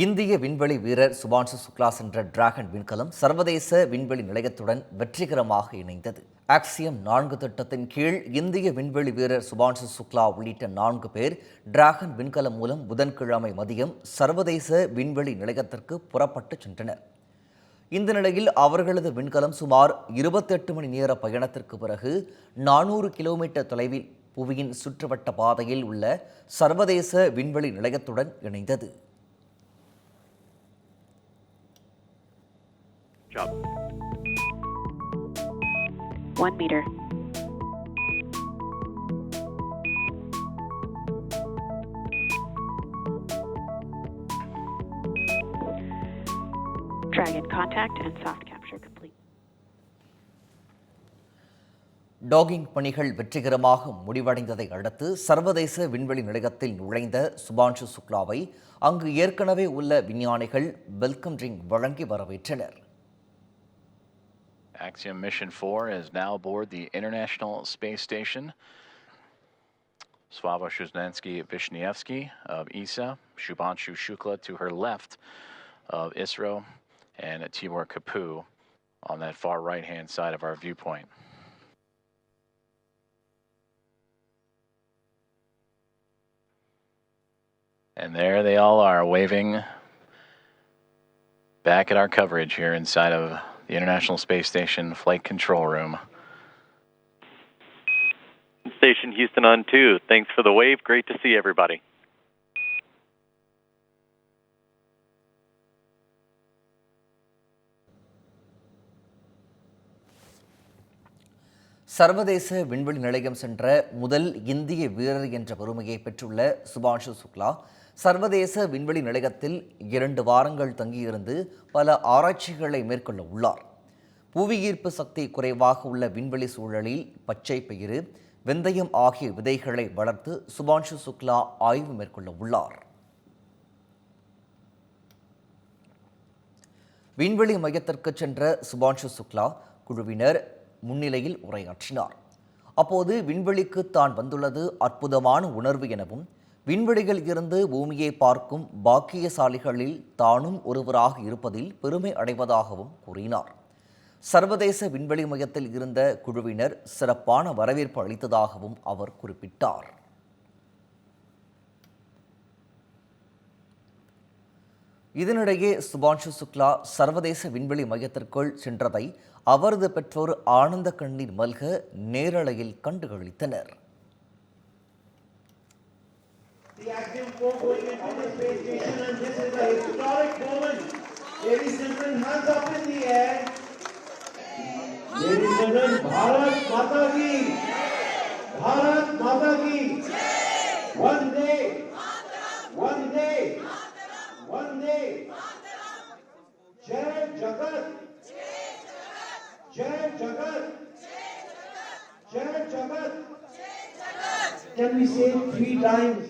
இந்திய விண்வெளி வீரர் சுபான்ஷு சுக்லா சென்ற டிராகன் விண்கலம் சர்வதேச விண்வெளி நிலையத்துடன் வெற்றிகரமாக இணைந்தது. ஆக்சியம் 4 திட்டத்தின் கீழ் இந்திய விண்வெளி வீரர் சுபான்ஷு சுக்லா உள்ளிட்ட 4 பேர் டிராகன் விண்கலம் மூலம் புதன்கிழமை மதியம் சர்வதேச விண்வெளி நிலையத்திற்கு புறப்பட்டு சென்றனர். இந்த நிலையில் அவர்களது விண்கலம் சுமார் 28 மணி நேர பயணத்திற்கு பிறகு 400 கிலோமீட்டர் தொலைவில் புவியின் சுற்றுவட்ட பாதையில் உள்ள சர்வதேச விண்வெளி நிலையத்துடன் இணைந்தது. Job. 1 meter. Dragon contact and soft capture complete. Talking பணிகள் வெற்றிகரமாக முடிவடைந்ததை அடுத்து சர்வதேச விண்வெளி நிலையத்தில் நுழைந்த சுபான்ஷு சுக்லாவை அங்கு ஏற்கனவே உள்ள விஞ்ஞானிகள் வெல்கம் ட்ரிங்க் வழங்கி வரவேற்றனர். Axiom Mission 4 is now aboard the International Space Station. Slava Shuzhnensky-Vishnievsky of ESA, Shubhanshu Shukla to her left of ISRO, and Timur Kapu on that far right-hand side of our viewpoint. And there they all are, waving back at our coverage here inside of the International Space Station Flight Control Room. Station Houston on 2. Thanks for the wave. Great to see everybody. சர்வதேச விண்வெளி நிலையம் சென்ற முதல் இந்திய வீரர் என்ற பெருமையை பெற்றுள்ள சுபான்ஷு சுக்லா சர்வதேச விண்வெளி நிலையத்தில் 2 வாரங்கள் தங்கியிருந்து பல ஆராய்ச்சிகளை மேற்கொள்ள உள்ளார். புவியீர்ப்பு சக்தி குறைவாக உள்ள விண்வெளி சூழலில் பச்சை பயிறு, வெந்தயம் ஆகிய விதைகளை வளர்த்து சுபான்ஷு சுக்லா ஆய்வு மேற்கொள்ள உள்ளார். விண்வெளி மையத்திற்கு சென்ற சுபான்ஷு சுக்லா குழுவினர் முன்னிலையில் உரையாற்றினார். அப்போது விண்வெளிக்கு தான் வந்துள்ளது அற்புதமான உணர்வு எனவும் விண்வெளியில் இருந்து பூமியை பார்க்கும் பாக்கியசாலிகளில் தானும் ஒருவராக இருப்பதில் பெருமை அடைவதாகவும் கூறினார். சர்வதேச விண்வெளி மையத்தில் இருந்த குழுவினர் சிறப்பான வரவேற்பு அளித்ததாகவும் அவர் குறிப்பிட்டார். இதனிடையே சுபான்ஷு சுக்லா சர்வதேச விண்வெளி மையத்திற்குள் சென்றதை அவரது பெற்றோர் ஆனந்த கண்ணீர் மல்க நேரலையில் கண்டுகளித்தனர். The Axiom 4 going into the space station, and this is a historic moment. Ladies and gentlemen, hands up in the air. Ladies and gentlemen, Bharat Mata ki, Bharat Mata ki, one day, one day, one day, Jai Jagat, Jai Jagat, Jai Jagat. Can we say it 3 times?